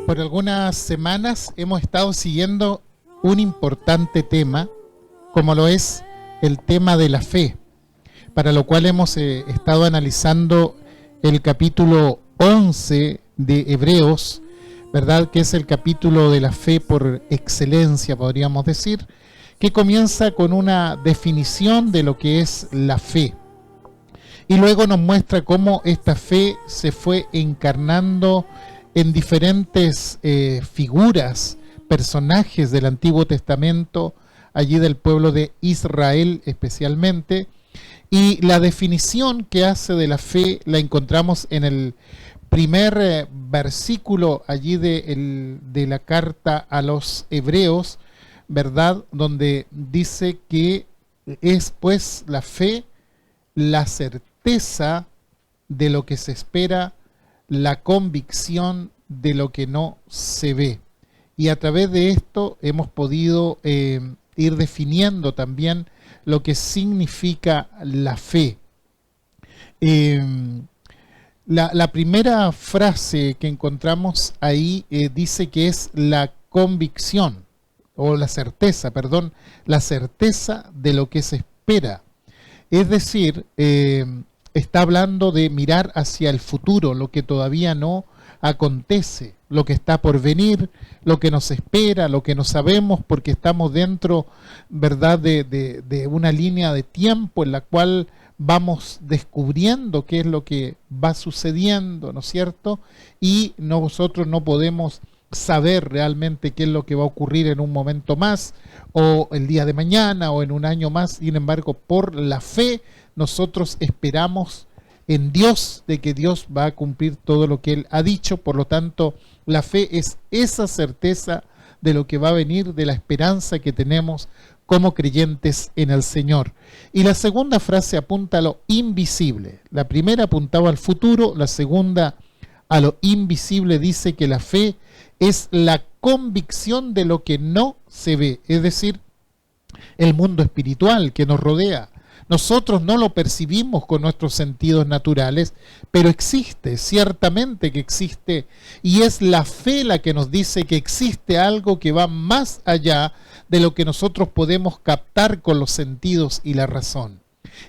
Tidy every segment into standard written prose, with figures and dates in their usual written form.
Por algunas semanas hemos estado siguiendo un importante tema, como lo es el tema de la fe, para lo cual hemos estado analizando el capítulo 11 de Hebreos, ¿verdad? Que es el capítulo de la fe por excelencia, podríamos decir, que comienza con una definición de lo que es la fe. Y luego nos muestra cómo esta fe se fue encarnando en diferentes figuras, personajes del Antiguo Testamento, allí del pueblo de Israel especialmente. Y la definición que hace de la fe la encontramos en el primer versículo allí de la carta a los Hebreos, ¿verdad? Donde dice que es pues la fe la certeza de lo que se espera, la convicción de lo que no se ve. Y a través de esto hemos podido ir definiendo también lo que significa la fe. La primera frase que encontramos ahí dice que es la convicción, o la certeza de lo que se espera. Es decir, está hablando de mirar hacia el futuro, lo que todavía no acontece, lo que está por venir, lo que nos espera, lo que no sabemos, porque estamos dentro, ¿verdad?, de una línea de tiempo en la cual vamos descubriendo qué es lo que va sucediendo, ¿no es cierto? Y nosotros no podemos saber realmente qué es lo que va a ocurrir en un momento más, o el día de mañana, o en un año más. Sin embargo, por la fe, nosotros esperamos en Dios, de que Dios va a cumplir todo lo que Él ha dicho. Por lo tanto, la fe es esa certeza de lo que va a venir, de la esperanza que tenemos como creyentes en el Señor. Y la segunda frase apunta a lo invisible. La primera apuntaba al futuro, la segunda a lo invisible. Dice que la fe es la convicción de lo que no se ve, es decir, el mundo espiritual que nos rodea. Nosotros no lo percibimos con nuestros sentidos naturales, pero existe, ciertamente que existe, y es la fe la que nos dice que existe algo que va más allá de lo que nosotros podemos captar con los sentidos y la razón.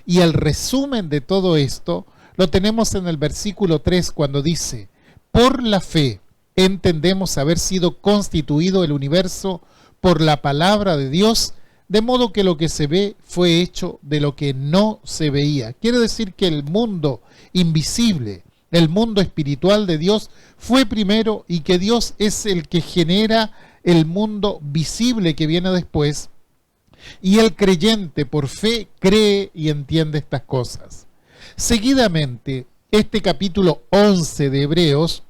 Y el resumen de todo esto lo tenemos en el versículo 3, cuando dice: por la fe entendemos haber sido constituido el universo por la palabra de Dios, de modo que lo que se ve fue hecho de lo que no se veía. Quiere decir que el mundo invisible, el mundo espiritual de Dios fue primero, y que Dios es el que genera el mundo visible que viene después, y el creyente por fe cree y entiende estas cosas. Seguidamente, este capítulo 11 de Hebreos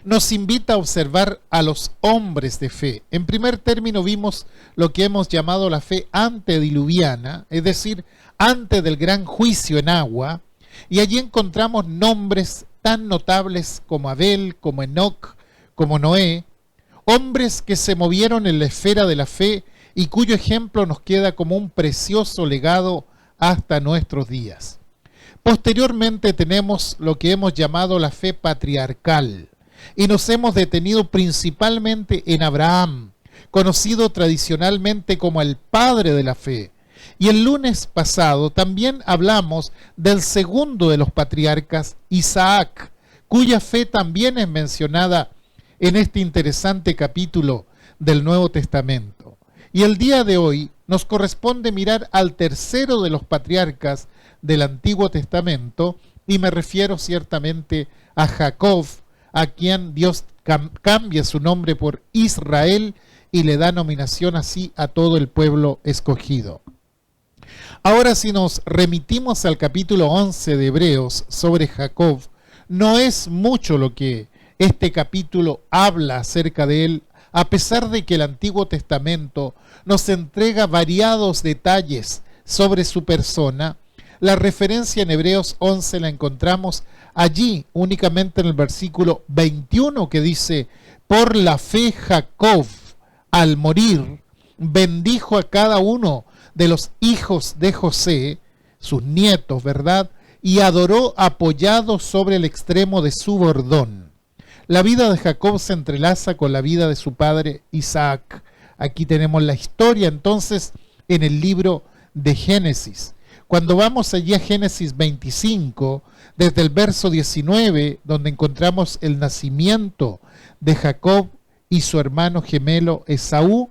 nos invita a observar a los hombres de fe. En primer término vimos lo que hemos llamado la fe antediluviana, es decir, antes del gran juicio en agua, y allí encontramos nombres tan notables como Abel, como Enoc, como Noé, hombres que se movieron en la esfera de la fe y cuyo ejemplo nos queda como un precioso legado hasta nuestros días. Posteriormente tenemos lo que hemos llamado la fe patriarcal, y nos hemos detenido principalmente en Abraham, conocido tradicionalmente como el padre de la fe. Y el lunes pasado también hablamos del segundo de los patriarcas, Isaac, cuya fe también es mencionada en este interesante capítulo del Nuevo Testamento. Y el día de hoy nos corresponde mirar al tercero de los patriarcas del Antiguo Testamento, y me refiero ciertamente a Jacob, a quien Dios cambia su nombre por Israel y le da nominación así a todo el pueblo escogido. Ahora, si nos remitimos al capítulo 11 de Hebreos sobre Jacob, no es mucho lo que este capítulo habla acerca de él, a pesar de que el Antiguo Testamento nos entrega variados detalles sobre su persona. La referencia en Hebreos 11 la encontramos allí únicamente en el versículo 21, que dice: por la fe Jacob, al morir, bendijo a cada uno de los hijos de José, sus nietos, ¿verdad? Y adoró apoyado sobre el extremo de su bordón. La vida de Jacob se entrelaza con la vida de su padre Isaac. Aquí tenemos la historia entonces en el libro de Génesis. Cuando vamos allí a Génesis 25, desde el verso 19, donde encontramos el nacimiento de Jacob y su hermano gemelo Esaú,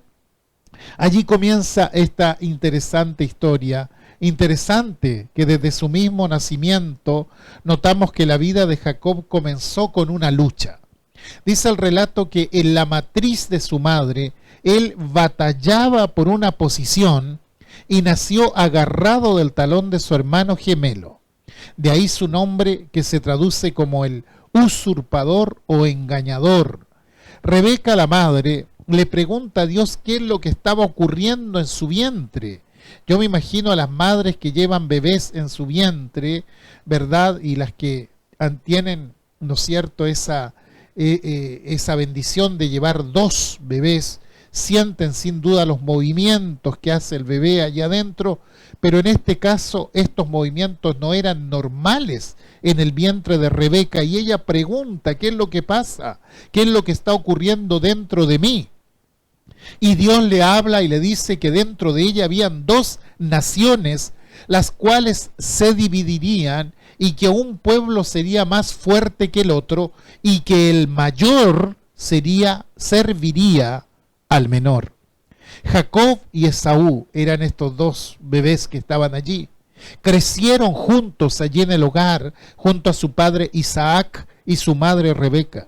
allí comienza esta interesante historia. Interesante que desde su mismo nacimiento notamos que la vida de Jacob comenzó con una lucha. Dice el relato que en la matriz de su madre, él batallaba por una posición y nació agarrado del talón de su hermano gemelo. De ahí su nombre, que se traduce como el usurpador o engañador. Rebeca, la madre, le pregunta a Dios qué es lo que estaba ocurriendo en su vientre. Yo me imagino a las madres que llevan bebés en su vientre, ¿verdad? Y las que tienen, ¿no es cierto?, esa bendición de llevar 2 bebés, sienten sin duda los movimientos que hace el bebé allá adentro, pero en este caso estos movimientos no eran normales en el vientre de Rebeca, y ella pregunta, ¿qué es lo que pasa? ¿Qué es lo que está ocurriendo dentro de mí? Y Dios le habla y le dice que dentro de ella habían 2 naciones, las cuales se dividirían, y que un pueblo sería más fuerte que el otro, y que el mayor serviría al menor. Jacob y Esaú eran estos 2 bebés que estaban allí. Crecieron juntos allí en el hogar, junto a su padre Isaac y su madre Rebeca.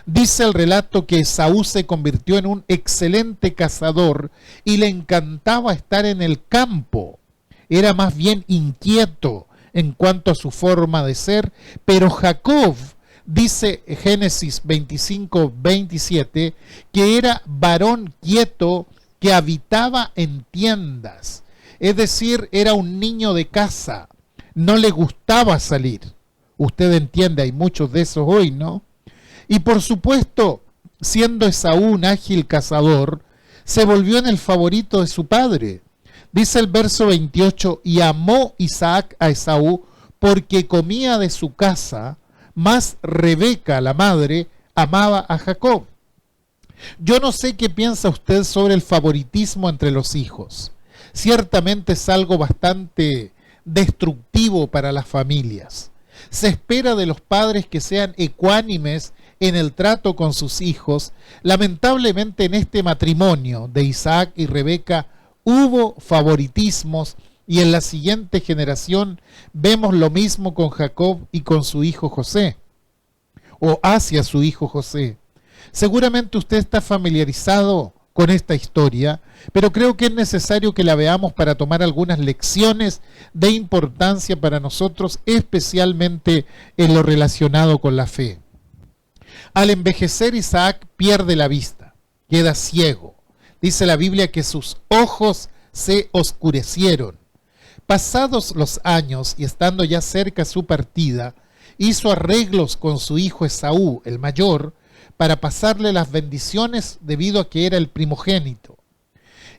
Dice el relato que Esaú se convirtió en un excelente cazador y le encantaba estar en el campo. Era más bien inquieto en cuanto a su forma de ser, pero Jacob, dice Génesis 25, 27, que era varón quieto que habitaba en tiendas. Es decir, era un niño de casa, no le gustaba salir. Usted entiende, hay muchos de esos hoy, ¿no? Y por supuesto, siendo Esaú un ágil cazador, se volvió en el favorito de su padre. Dice el verso 28, y amó Isaac a Esaú porque comía de su casa, mas Rebeca, la madre, amaba a Jacob. Yo no sé qué piensa usted sobre el favoritismo entre los hijos. Ciertamente es algo bastante destructivo para las familias. Se espera de los padres que sean ecuánimes en el trato con sus hijos. Lamentablemente en este matrimonio de Isaac y Rebeca hubo favoritismos, y en la siguiente generación vemos lo mismo con Jacob y con su hijo José, o hacia su hijo José. Seguramente usted está familiarizado con esta historia, pero creo que es necesario que la veamos para tomar algunas lecciones de importancia para nosotros, especialmente en lo relacionado con la fe. Al envejecer, Isaac pierde la vista, queda ciego. Dice la Biblia que sus ojos se oscurecieron. Pasados los años y estando ya cerca su partida, hizo arreglos con su hijo Esaú, el mayor, para pasarle las bendiciones debido a que era el primogénito.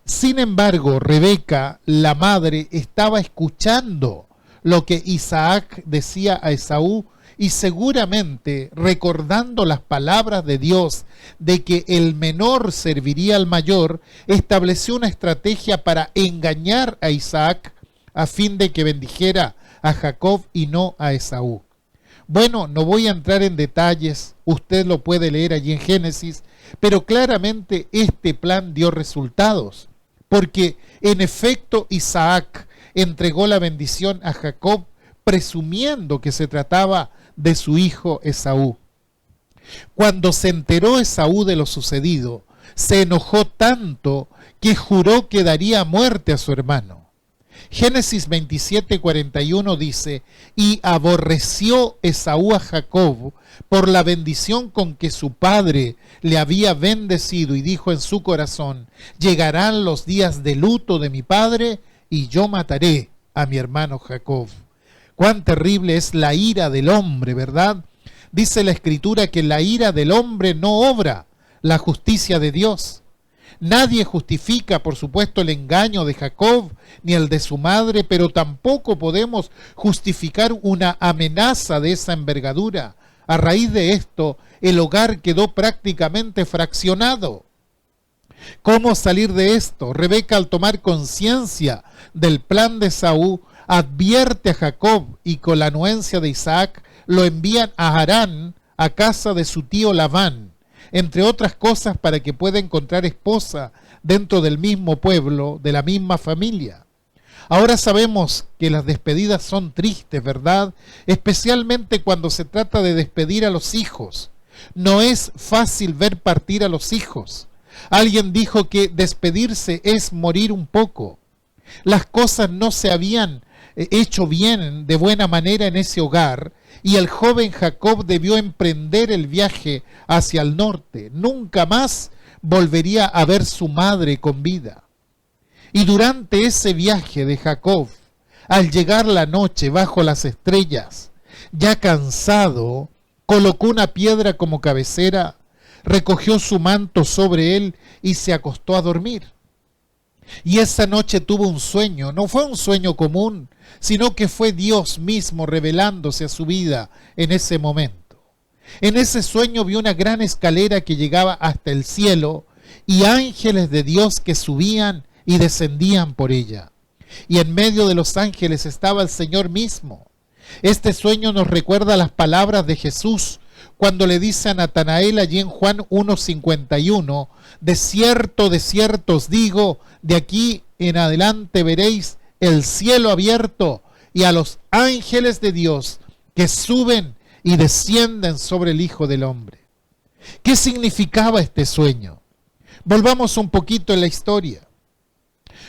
Sin embargo, Rebeca, la madre, estaba escuchando lo que Isaac decía a Esaú, y seguramente recordando las palabras de Dios de que el menor serviría al mayor, estableció una estrategia para engañar a Isaac a fin de que bendijera a Jacob y no a Esaú. Bueno, no voy a entrar en detalles, usted lo puede leer allí en Génesis, pero claramente este plan dio resultados, porque en efecto Isaac entregó la bendición a Jacob presumiendo que se trataba de su hijo Esaú. Cuando se enteró Esaú de lo sucedido, se enojó tanto que juró que daría muerte a su hermano. Génesis 27:41 dice, y aborreció Esaú a Jacob por la bendición con que su padre le había bendecido, y dijo en su corazón, llegarán los días de luto de mi padre y yo mataré a mi hermano Jacob. Cuán terrible es la ira del hombre, ¿verdad? Dice la Escritura que la ira del hombre no obra la justicia de Dios. Nadie justifica, por supuesto, el engaño de Jacob ni el de su madre, pero tampoco podemos justificar una amenaza de esa envergadura A raíz de esto, el hogar quedó prácticamente fraccionado. ¿Cómo salir de esto? Rebeca, al tomar conciencia del plan de Esaú, advierte a Jacob y con la anuencia de Isaac lo envían a Harán, a casa de su tío Labán, entre otras cosas para que pueda encontrar esposa dentro del mismo pueblo, de la misma familia. Ahora sabemos que las despedidas son tristes, ¿verdad? Especialmente cuando se trata de despedir a los hijos. No es fácil ver partir a los hijos. Alguien dijo que despedirse es morir un poco. Las cosas no se habían hecho bien, de buena manera en ese hogar, y el joven Jacob debió emprender el viaje hacia el norte. Nunca más volvería a ver su madre con vida. Y durante ese viaje de Jacob, al llegar la noche bajo las estrellas, ya cansado, colocó una piedra como cabecera, recogió su manto sobre él y se acostó a dormir. Y esa noche tuvo un sueño. No fue un sueño común, sino que fue Dios mismo revelándose a su vida en ese momento. En ese sueño vio una gran escalera que llegaba hasta el cielo y ángeles de Dios que subían y descendían por ella. Y en medio de los ángeles estaba el Señor mismo. Este sueño nos recuerda las palabras de Jesús cuando le dice a Natanael allí en Juan 1:51, de cierto os digo, de aquí en adelante veréis el cielo abierto y a los ángeles de Dios que suben y descienden sobre el Hijo del Hombre. ¿Qué significaba este sueño? Volvamos un poquito en la historia.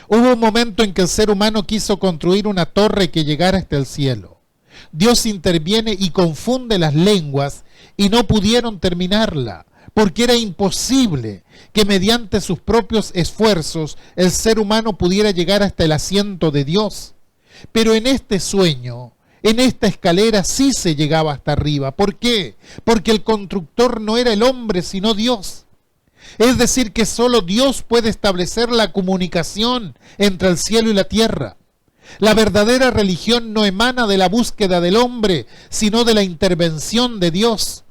Hubo un momento en que el ser humano quiso construir una torre que llegara hasta el cielo. Dios interviene y confunde las lenguas y no pudieron terminarla, porque era imposible que mediante sus propios esfuerzos el ser humano pudiera llegar hasta el asiento de Dios. Pero en este sueño, en esta escalera sí se llegaba hasta arriba. ¿Por qué? Porque el constructor no era el hombre, sino Dios. Es decir, que solo Dios puede establecer la comunicación entre el cielo y la tierra. La verdadera religión no emana de la búsqueda del hombre, sino de la intervención de Dios.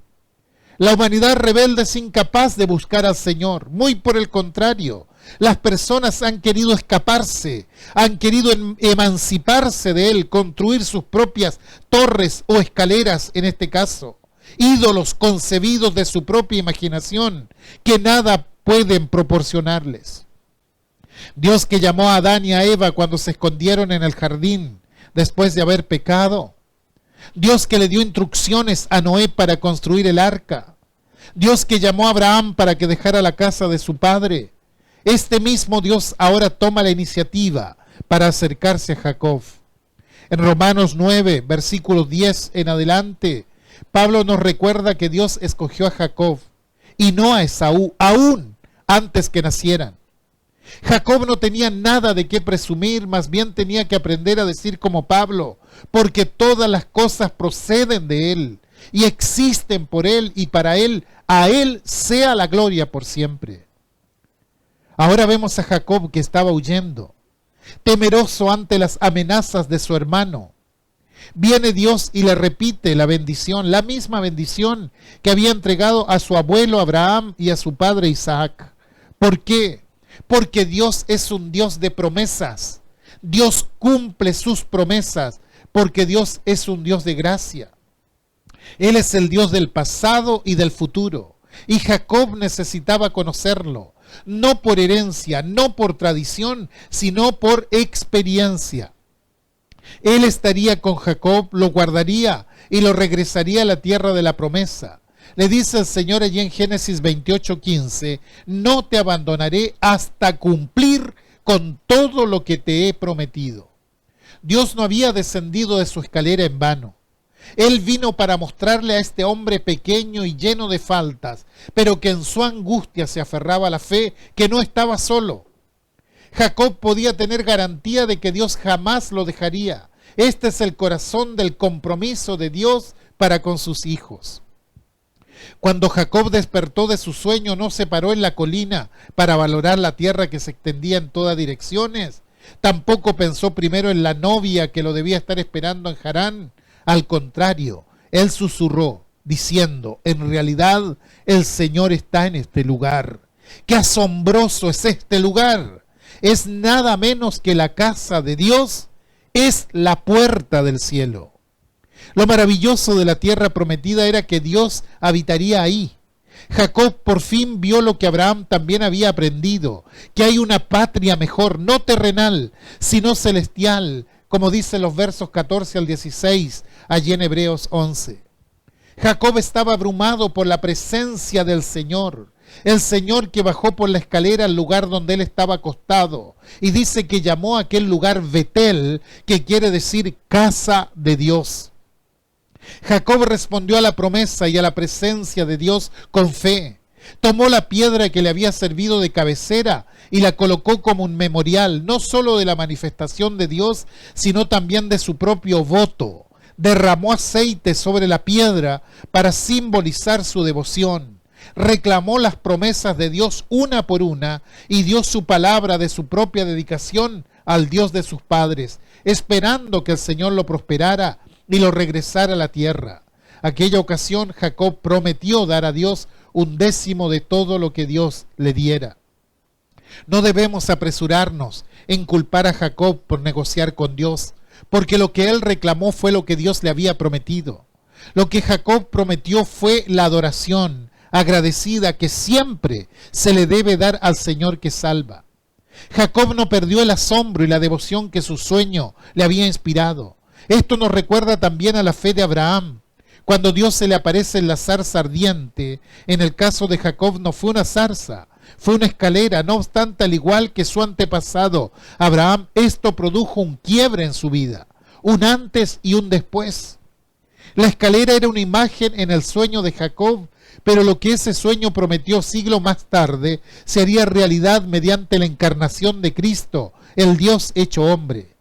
La humanidad rebelde es incapaz de buscar al Señor. Muy por el contrario, las personas han querido escaparse, han querido emanciparse de Él, construir sus propias torres o escaleras en este caso. Ídolos concebidos de su propia imaginación, que nada pueden proporcionarles. Dios que llamó a Adán y a Eva cuando se escondieron en el jardín después de haber pecado. Dios que le dio instrucciones a Noé para construir el arca. Dios que llamó a Abraham para que dejara la casa de su padre. Este mismo Dios ahora toma la iniciativa para acercarse a Jacob. En Romanos 9, versículos 10 en adelante, Pablo nos recuerda que Dios escogió a Jacob y no a Esaú, aún antes que nacieran. Jacob no tenía nada de qué presumir, más bien tenía que aprender a decir como Pablo, porque todas las cosas proceden de él y existen por él y para él, a él sea la gloria por siempre. Ahora vemos a Jacob que estaba huyendo, temeroso ante las amenazas de su hermano. Viene Dios y le repite la bendición, la misma bendición que había entregado a su abuelo Abraham y a su padre Isaac. ¿Por qué? Porque Dios es un Dios de promesas. Dios cumple sus promesas, porque Dios es un Dios de gracia. Él es el Dios del pasado y del futuro. Y Jacob necesitaba conocerlo, no por herencia, no por tradición, sino por experiencia. Él estaría con Jacob, lo guardaría y lo regresaría a la tierra de la promesa. Le dice el Señor allí en Génesis 28:15, no te abandonaré hasta cumplir con todo lo que te he prometido. Dios no había descendido de su escalera en vano. Él vino para mostrarle a este hombre pequeño y lleno de faltas, pero que en su angustia se aferraba a la fe, que no estaba solo. Jacob podía tener garantía de que Dios jamás lo dejaría. Este es el corazón del compromiso de Dios para con sus hijos. Cuando Jacob despertó de su sueño, no se paró en la colina para valorar la tierra que se extendía en todas direcciones. Tampoco pensó primero en la novia que lo debía estar esperando en Harán. Al contrario, él susurró, diciendo: en realidad el Señor está en este lugar. ¡Qué asombroso es este lugar! Es nada menos que la casa de Dios, es la puerta del cielo. Lo maravilloso de la tierra prometida era que Dios habitaría ahí. Jacob por fin vio lo que Abraham también había aprendido, que hay una patria mejor, no terrenal, sino celestial, como dicen los versos 14 al 16, allí en Hebreos 11. Jacob estaba abrumado por la presencia del Señor, el Señor que bajó por la escalera al lugar donde él estaba acostado, y dice que llamó a aquel lugar Betel, que quiere decir casa de Dios. Jacob respondió a la promesa y a la presencia de Dios con fe. Tomó la piedra que le había servido de cabecera y la colocó como un memorial, no solo de la manifestación de Dios, sino también de su propio voto. Derramó aceite sobre la piedra para simbolizar su devoción. Reclamó las promesas de Dios una por una y dio su palabra de su propia dedicación al Dios de sus padres, esperando que el Señor lo prosperara y lo regresara a la tierra. Aquella ocasión Jacob prometió dar a Dios 1/10 de todo lo que Dios le diera. No debemos apresurarnos en culpar a Jacob por negociar con Dios, porque lo que él reclamó fue lo que Dios le había prometido. Lo que Jacob prometió fue la adoración agradecida que siempre se le debe dar al Señor que salva. Jacob no perdió el asombro y la devoción que su sueño le había inspirado. Esto nos recuerda también a la fe de Abraham. Cuando Dios se le aparece en la zarza ardiente, en el caso de Jacob no fue una zarza, fue una escalera. No obstante, al igual que su antepasado, Abraham, esto produjo un quiebre en su vida, un antes y un después. La escalera era una imagen en el sueño de Jacob, pero lo que ese sueño prometió siglos más tarde se haría realidad mediante la encarnación de Cristo, el Dios hecho hombre.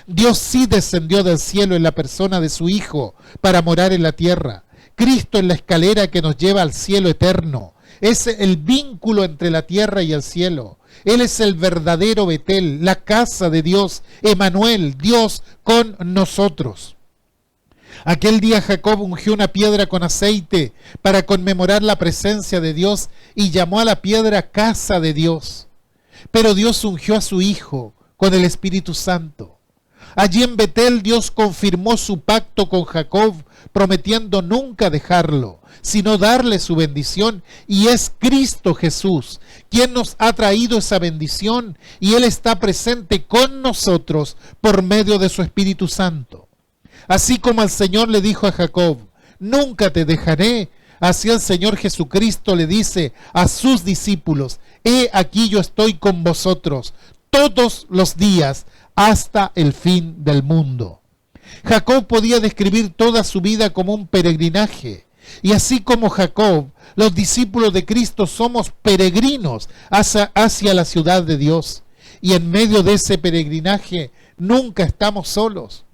Dios sí descendió del cielo en la persona de su Hijo para morar en la tierra. Cristo es la escalera que nos lleva al cielo eterno. Es el vínculo entre la tierra y el cielo. Él es el verdadero Betel, la casa de Dios, Emmanuel, Dios con nosotros. Aquel día Jacob ungió una piedra con aceite para conmemorar la presencia de Dios y llamó a la piedra casa de Dios. Pero Dios ungió a su Hijo con el Espíritu Santo. Allí en Betel Dios confirmó su pacto con Jacob, prometiendo nunca dejarlo, sino darle su bendición, y es Cristo Jesús quien nos ha traído esa bendición, y Él está presente con nosotros por medio de su Espíritu Santo. Así como el Señor le dijo a Jacob: nunca te dejaré, así el Señor Jesucristo le dice a sus discípulos: he aquí yo estoy con vosotros todos los días hasta el fin del mundo. Jacob podía describir toda su vida como un peregrinaje, y así como Jacob, los discípulos de Cristo somos peregrinos hacia la ciudad de Dios, y en medio de ese peregrinaje nunca estamos solos.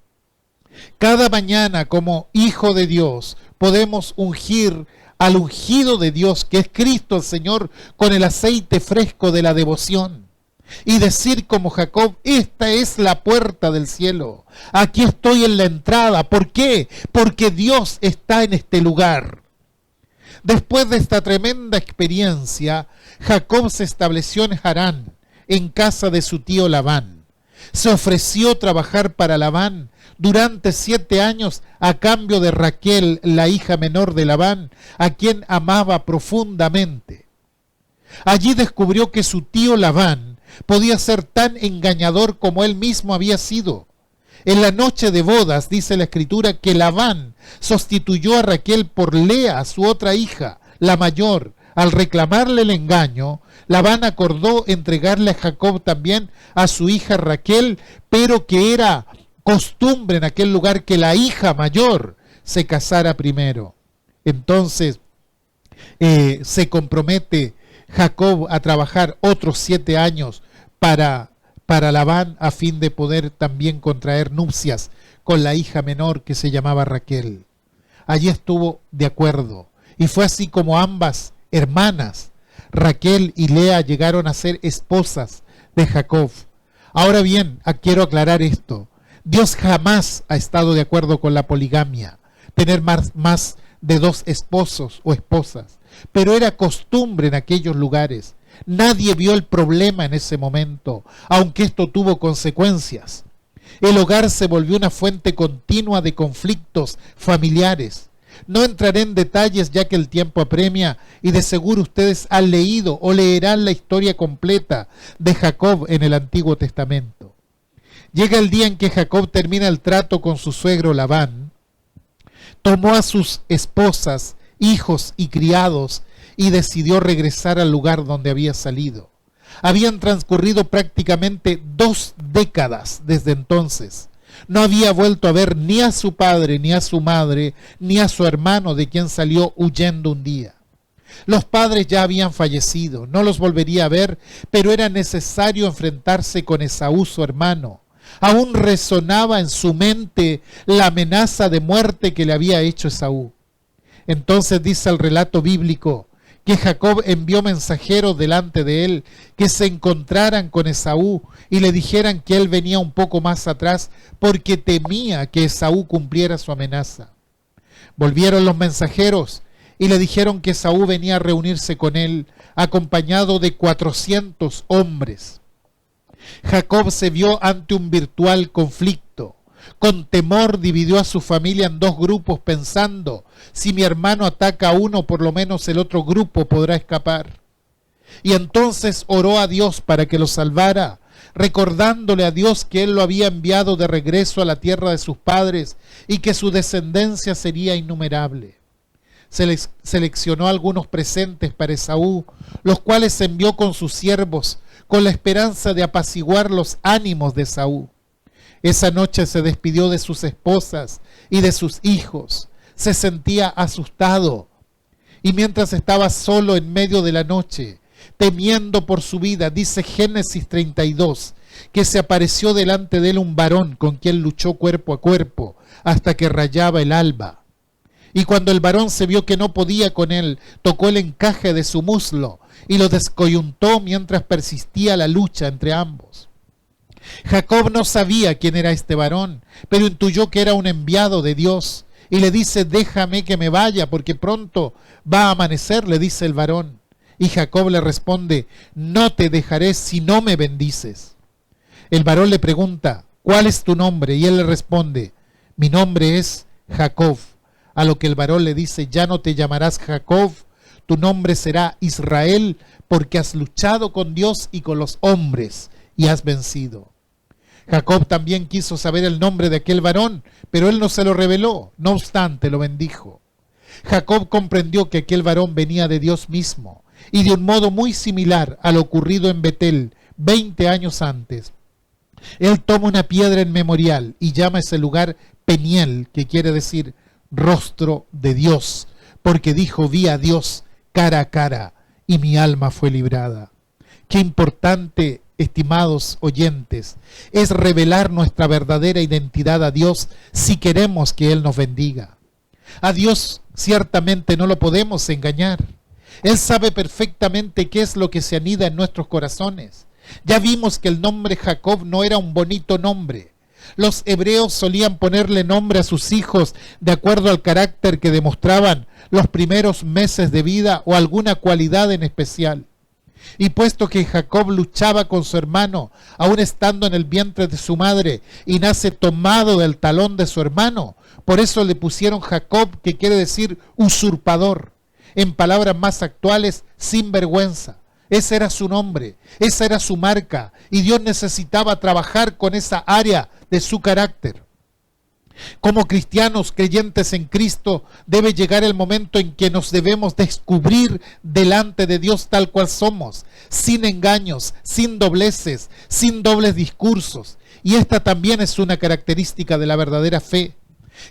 Cada mañana, como hijo de Dios, podemos ungir al ungido de Dios, que es Cristo el Señor, con el aceite fresco de la devoción. Y decir como Jacob: esta es la puerta del cielo, aquí estoy en la entrada. ¿Por qué? Porque Dios está en este lugar. Después de esta tremenda experiencia, Jacob se estableció en Harán, en casa de su tío Labán. Se ofreció trabajar para Labán durante 7 años a cambio de Raquel, la hija menor de Labán, a quien amaba profundamente. Allí descubrió que su tío Labán podía ser tan engañador como él mismo había sido. En la noche de bodas, dice la Escritura, que Labán sustituyó a Raquel por Lea, su otra hija, la mayor. Al reclamarle el engaño, Labán acordó entregarle a Jacob también a su hija Raquel, pero que era costumbre en aquel lugar que la hija mayor se casara primero. Entonces se compromete Jacob a trabajar otros 7 años para Labán, a fin de poder también contraer nupcias con la hija menor que se llamaba Raquel. Allí estuvo de acuerdo, y fue así como ambas hermanas, Raquel y Lea, llegaron a ser esposas de Jacob. Ahora bien, quiero aclarar esto: Dios jamás ha estado de acuerdo con la poligamia, tener más de 2 esposos o esposas, pero era costumbre en aquellos lugares. Nadie vio el problema en ese momento, aunque esto tuvo consecuencias. El hogar se volvió una fuente continua de conflictos familiares. No entraré en detalles ya que el tiempo apremia y de seguro ustedes han leído o leerán la historia completa de Jacob en el Antiguo Testamento. Llega el día en que Jacob termina el trato con su suegro Labán, tomó a sus esposas, hijos y criados y decidió regresar al lugar donde había salido. Habían transcurrido prácticamente 2 décadas desde entonces. No había vuelto a ver ni a su padre, ni a su madre, ni a su hermano de quien salió huyendo un día. Los padres ya habían fallecido, no los volvería a ver, pero era necesario enfrentarse con Esaú, su hermano. Aún resonaba en su mente la amenaza de muerte que le había hecho Esaú. Entonces dice el relato bíblico que Jacob envió mensajeros delante de él que se encontraran con Esaú y le dijeran que él venía un poco más atrás porque temía que Esaú cumpliera su amenaza. Volvieron los mensajeros y le dijeron que Esaú venía a reunirse con él acompañado de 400 hombres. Jacob se vio ante un virtual conflicto. Con temor dividió a su familia en 2 grupos pensando, si mi hermano ataca a uno, por lo menos el otro grupo podrá escapar. Y entonces oró a Dios para que lo salvara, recordándole a Dios que él lo había enviado de regreso a la tierra de sus padres y que su descendencia sería innumerable. Seleccionó algunos presentes para Esaú, los cuales envió con sus siervos, con la esperanza de apaciguar los ánimos de Esaú. Esa noche se despidió de sus esposas y de sus hijos. Se sentía asustado. Y mientras estaba solo en medio de la noche, temiendo por su vida, dice Génesis 32, que se apareció delante de él un varón con quien luchó cuerpo a cuerpo hasta que rayaba el alba. Y cuando el varón se vio que no podía con él, tocó el encaje de su muslo y lo descoyuntó mientras persistía la lucha entre ambos. Jacob no sabía quién era este varón, pero intuyó que era un enviado de Dios y le dice, déjame que me vaya porque pronto va a amanecer, le dice el varón. Y Jacob le responde, no te dejaré si no me bendices. El varón le pregunta, ¿cuál es tu nombre? Y él le responde, mi nombre es Jacob. A lo que el varón le dice, ya no te llamarás Jacob, tu nombre será Israel, porque has luchado con Dios y con los hombres y has vencido. Jacob también quiso saber el nombre de aquel varón, pero él no se lo reveló, no obstante lo bendijo. Jacob comprendió que aquel varón venía de Dios mismo, y de un modo muy similar a lo ocurrido en Betel 20 años antes. Él toma una piedra en memorial y llama a ese lugar Peniel, que quiere decir rostro de Dios, porque dijo, vi a Dios cara a cara y mi alma fue librada. Qué importante, estimados oyentes, es revelar nuestra verdadera identidad a Dios si queremos que Él nos bendiga. A Dios ciertamente no lo podemos engañar. Él sabe perfectamente qué es lo que se anida en nuestros corazones. Ya vimos que el nombre Jacob no era un bonito nombre. Los hebreos solían ponerle nombre a sus hijos de acuerdo al carácter que demostraban los primeros meses de vida o alguna cualidad en especial. Y puesto que Jacob luchaba con su hermano, aún estando en el vientre de su madre, y nace tomado del talón de su hermano, por eso le pusieron Jacob, que quiere decir usurpador. En palabras más actuales, sinvergüenza. Ese era su nombre, esa era su marca, y Dios necesitaba trabajar con esa área de su carácter. Como cristianos creyentes en Cristo, debe llegar el momento en que nos debemos descubrir delante de Dios tal cual somos, sin engaños, sin dobleces, sin dobles discursos. Y esta también es una característica de la verdadera fe.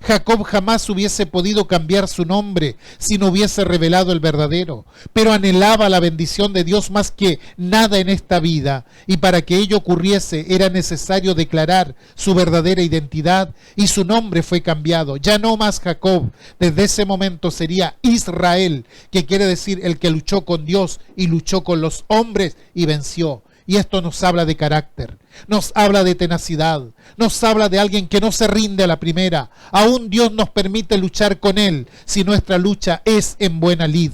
Jacob jamás hubiese podido cambiar su nombre si no hubiese revelado el verdadero, pero anhelaba la bendición de Dios más que nada en esta vida, y para que ello ocurriese era necesario declarar su verdadera identidad, y su nombre fue cambiado. Ya no más Jacob, desde ese momento sería Israel, que quiere decir el que luchó con Dios y luchó con los hombres y venció. Y esto nos habla de carácter, nos habla de tenacidad, nos habla de alguien que no se rinde a la primera. Aún Dios nos permite luchar con Él si nuestra lucha es en buena lid.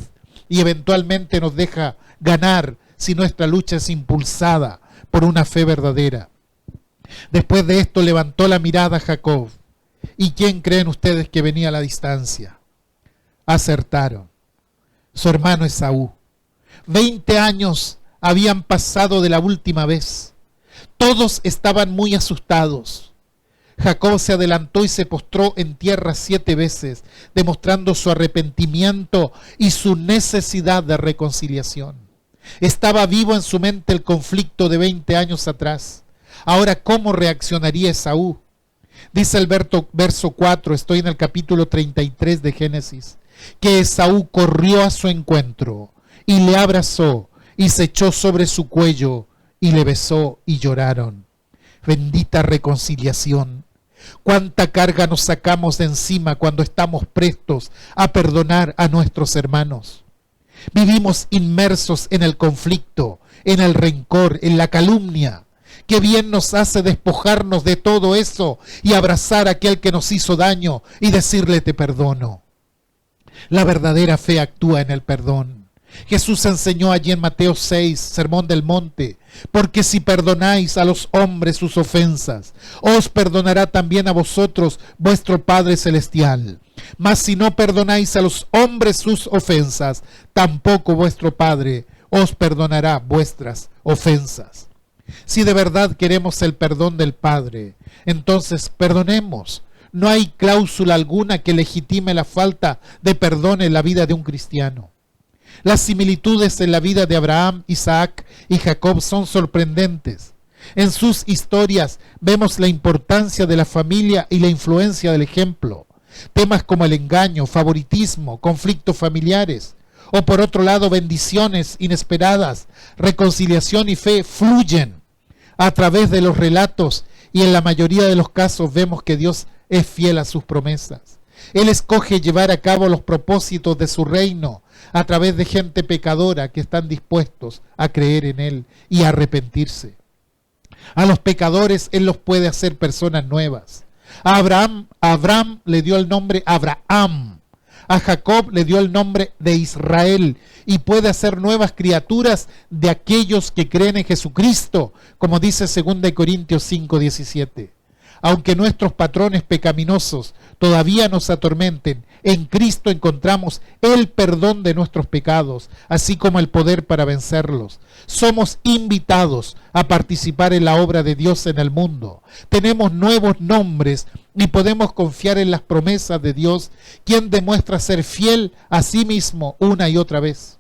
Y eventualmente nos deja ganar si nuestra lucha es impulsada por una fe verdadera. Después de esto levantó la mirada Jacob. ¿Y quién creen ustedes que venía a la distancia? Acertaron. Su hermano Esaú. 20 años habían pasado de la última vez. Todos estaban muy asustados. Jacob se adelantó y se postró en tierra 7 veces, demostrando su arrepentimiento y su necesidad de reconciliación. Estaba vivo en su mente el conflicto de 20 años atrás. Ahora, ¿cómo reaccionaría Esaú? Dice el verso 4, estoy en el capítulo 33 de Génesis, que Esaú corrió a su encuentro y le abrazó y se echó sobre su cuello y le besó y lloraron. Bendita reconciliación. Cuánta carga nos sacamos de encima cuando estamos prestos a perdonar a nuestros hermanos. Vivimos inmersos en el conflicto, en el rencor, en la calumnia. Qué bien nos hace despojarnos de todo eso y abrazar a aquel que nos hizo daño y decirle te perdono. La verdadera fe actúa en el perdón. Jesús enseñó allí en Mateo 6, Sermón del Monte, porque si perdonáis a los hombres sus ofensas, os perdonará también a vosotros vuestro Padre Celestial. Mas si no perdonáis a los hombres sus ofensas, tampoco vuestro Padre os perdonará vuestras ofensas. Si de verdad queremos el perdón del Padre, entonces perdonemos. No hay cláusula alguna que legitime la falta de perdón en la vida de un cristiano. Las similitudes en la vida de Abraham, Isaac y Jacob son sorprendentes. En sus historias vemos la importancia de la familia y la influencia del ejemplo. Temas como el engaño, favoritismo, conflictos familiares, o por otro lado bendiciones inesperadas, reconciliación y fe fluyen a través de los relatos, y en la mayoría de los casos vemos que Dios es fiel a sus promesas. Él escoge llevar a cabo los propósitos de su reino a través de gente pecadora que están dispuestos a creer en Él y a arrepentirse. A los pecadores Él los puede hacer personas nuevas. A Abraham le dio el nombre Abraham. A Jacob le dio el nombre de Israel y puede hacer nuevas criaturas de aquellos que creen en Jesucristo, como dice 2 Corintios 5:17. Aunque nuestros patrones pecaminosos todavía nos atormenten, en Cristo encontramos el perdón de nuestros pecados, así como el poder para vencerlos. Somos invitados a participar en la obra de Dios en el mundo. Tenemos nuevos nombres y podemos confiar en las promesas de Dios, quien demuestra ser fiel a sí mismo una y otra vez.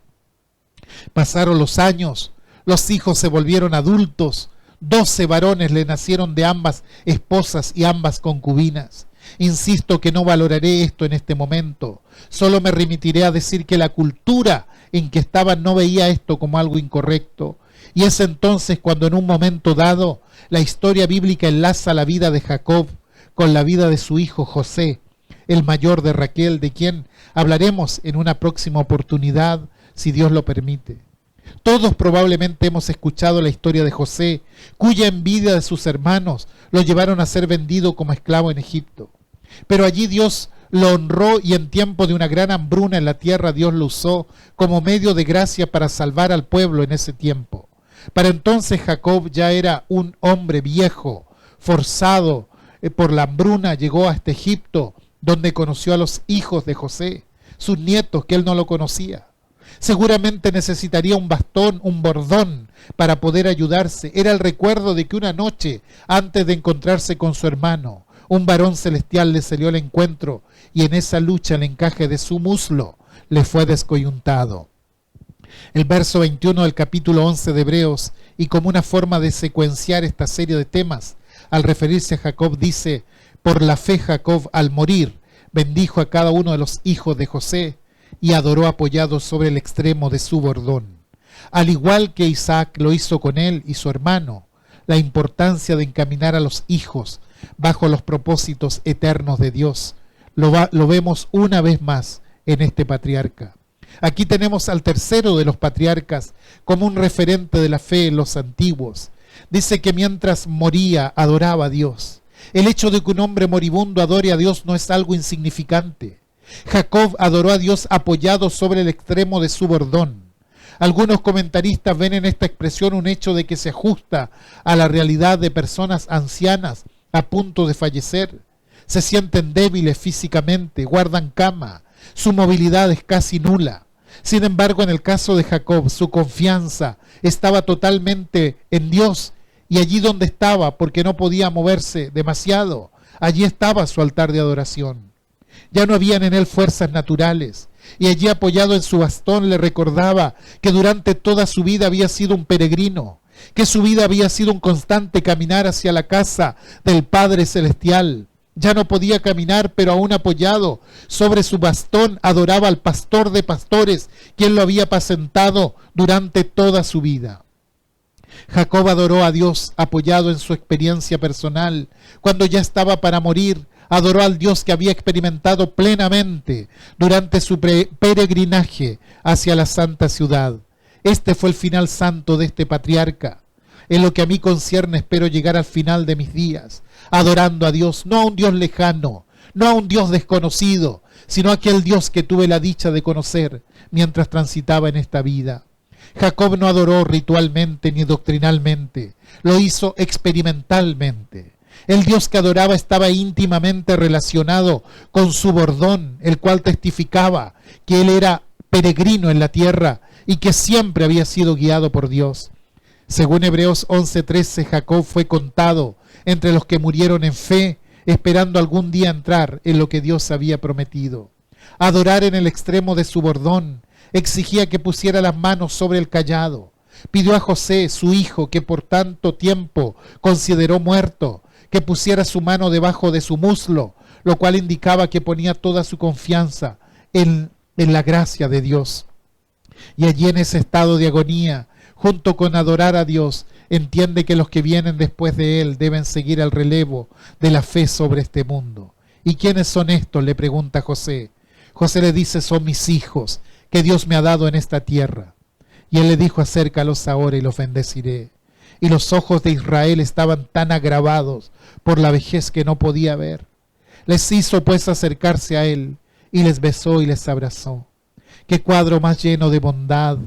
Pasaron los años, los hijos se volvieron adultos. 12 varones le nacieron de ambas esposas y ambas concubinas. Insisto que no valoraré esto en este momento. Solo me remitiré a decir que la cultura en que estaban no veía esto como algo incorrecto. Y es entonces cuando en un momento dado la historia bíblica enlaza la vida de Jacob con la vida de su hijo José, el mayor de Raquel, de quien hablaremos en una próxima oportunidad, si Dios lo permite. Todos probablemente hemos escuchado la historia de José, cuya envidia de sus hermanos lo llevaron a ser vendido como esclavo en Egipto. Pero allí Dios lo honró y en tiempo de una gran hambruna en la tierra Dios lo usó como medio de gracia para salvar al pueblo en ese tiempo. Para entonces Jacob ya era un hombre viejo, forzado por la hambruna, llegó hasta Egipto, donde conoció a los hijos de José, sus nietos, que él no lo conocía. Seguramente necesitaría un bastón, un bordón para poder ayudarse. Era el recuerdo de que una noche, antes de encontrarse con su hermano, un varón celestial le salió al encuentro y en esa lucha el encaje de su muslo le fue descoyuntado. El verso 21 del capítulo 11 de Hebreos, y como una forma de secuenciar esta serie de temas, al referirse a Jacob dice: por la fe Jacob al morir bendijo a cada uno de los hijos de José y adoró apoyado sobre el extremo de su bordón. Al igual que Isaac lo hizo con él y su hermano, la importancia de encaminar a los hijos bajo los propósitos eternos de Dios lo vemos una vez más en este patriarca. Aquí tenemos al tercero de los patriarcas como un referente de la fe en los antiguos. Dice que mientras moría adoraba a Dios. El hecho de que un hombre moribundo adore a Dios no es algo insignificante. Jacob adoró a Dios apoyado sobre el extremo de su bordón. Algunos comentaristas ven en esta expresión un hecho de que se ajusta a la realidad de personas ancianas a punto de fallecer. Se sienten débiles físicamente, guardan cama, su movilidad es casi nula. Sin embargo, en el caso de Jacob, su confianza estaba totalmente en Dios, y allí donde estaba, porque no podía moverse demasiado, allí estaba su altar de adoración. Ya no habían en él fuerzas naturales, y allí apoyado en su bastón le recordaba que durante toda su vida había sido un peregrino, que su vida había sido un constante caminar hacia la casa del Padre Celestial. Ya no podía caminar, pero aún apoyado sobre su bastón adoraba al pastor de pastores, quien lo había apacentado durante toda su vida. Jacob adoró a Dios apoyado en su experiencia personal. Cuando ya estaba para morir, adoró al Dios que había experimentado plenamente durante su peregrinaje hacia la santa ciudad. Este fue el final santo de este patriarca. En lo que a mí concierne, espero llegar al final de mis días, adorando a Dios, no a un Dios lejano, no a un Dios desconocido, sino a aquel Dios que tuve la dicha de conocer mientras transitaba en esta vida. Jacob no adoró ritualmente ni doctrinalmente, lo hizo experimentalmente. El Dios que adoraba estaba íntimamente relacionado con su bordón, el cual testificaba que él era peregrino en la tierra y que siempre había sido guiado por Dios. Según Hebreos 11:13, Jacob fue contado entre los que murieron en fe, esperando algún día entrar en lo que Dios había prometido. Adorar en el extremo de su bordón exigía que pusiera las manos sobre el cayado. Pidió a José, su hijo, que por tanto tiempo consideró muerto, que pusiera su mano debajo de su muslo, lo cual indicaba que ponía toda su confianza en la gracia de Dios. Y allí en ese estado de agonía, junto con adorar a Dios, entiende que los que vienen después de él deben seguir el relevo de la fe sobre este mundo. ¿Y quiénes son estos?, le pregunta José. José le dice: son mis hijos, que Dios me ha dado en esta tierra. Y él le dijo: acércalos ahora y los bendeciré. Y los ojos de Israel estaban tan agravados por la vejez que no podía ver. Les hizo pues acercarse a él, y les besó y les abrazó. Qué cuadro más lleno de bondad,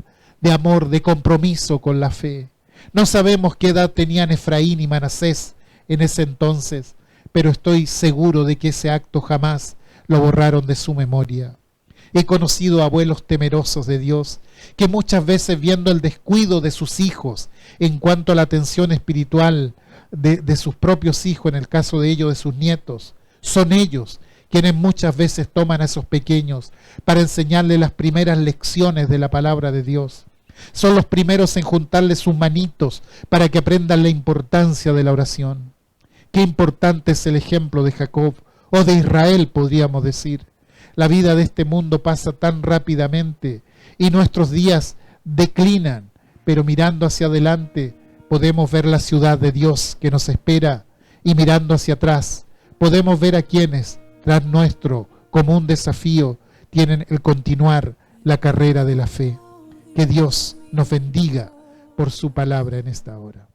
de amor, de compromiso con la fe. No sabemos qué edad tenían Efraín y Manasés en ese entonces, pero estoy seguro de que ese acto jamás lo borraron de su memoria. He conocido abuelos temerosos de Dios que muchas veces, viendo el descuido de sus hijos en cuanto a la atención espiritual de sus propios hijos, en el caso de ellos de sus nietos, son ellos quienes muchas veces toman a esos pequeños para enseñarles las primeras lecciones de la palabra de Dios. Son los primeros en juntarles sus manitos para que aprendan la importancia de la oración. Qué importante es el ejemplo de Jacob, o de Israel, podríamos decir. La vida de este mundo pasa tan rápidamente y nuestros días declinan, pero mirando hacia adelante podemos ver la ciudad de Dios que nos espera, y mirando hacia atrás podemos ver a quienes, tras nuestro común desafío, tienen el continuar la carrera de la fe. Que Dios nos bendiga por su palabra en esta hora.